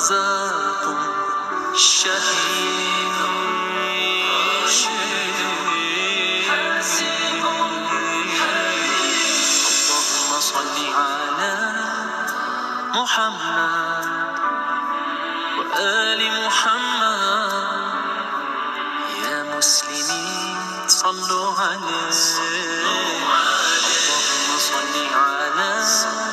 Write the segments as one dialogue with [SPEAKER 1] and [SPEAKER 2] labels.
[SPEAKER 1] رزاق شهید اللهم صل على محمد وآل محمد يا مسلمين صلوا عليه اللهم صل على محمد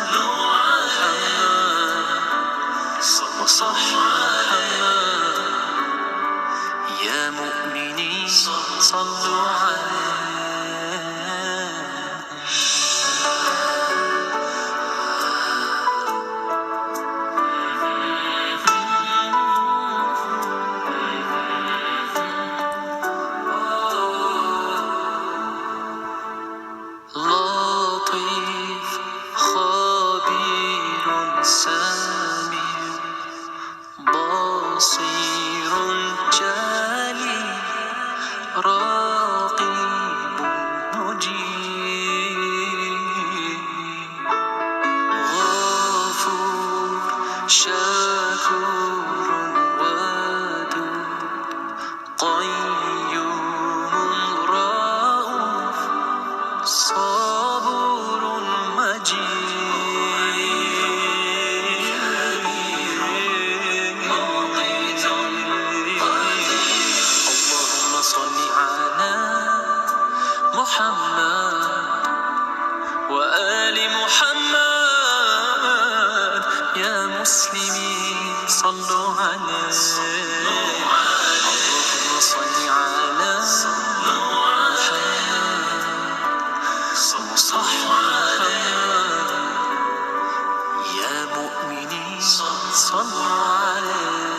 [SPEAKER 1] وصح محمد يا مؤمنين صلوا عليه لطيف خبير سميع بصير جليل رقيب مجيب غفور شكور ودود قيوم رؤوف صبور مجيد اللهم صل على محمد وآل محمد يا مسلمين صلوا عليه اللهم صل على محمد وصح محمد يا مؤمنين صلوا عليه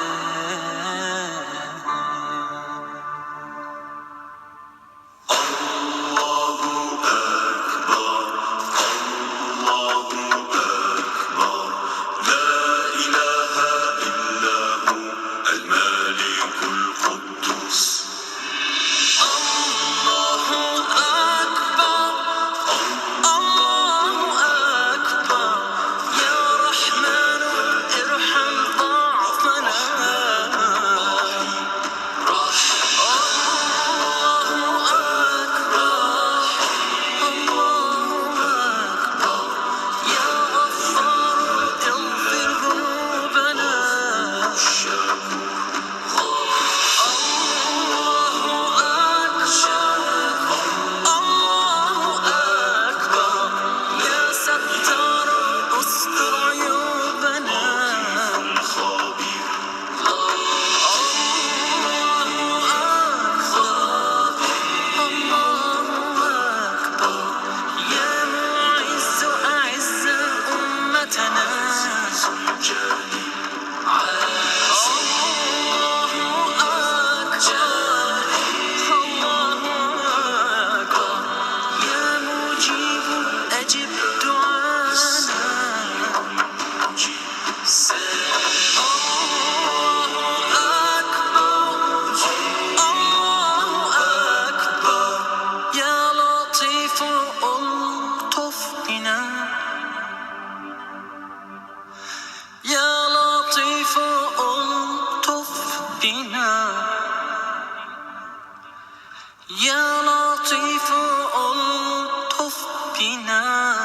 [SPEAKER 1] يا لطيف ألطف بنا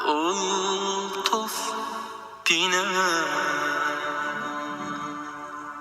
[SPEAKER 1] ألطف بنا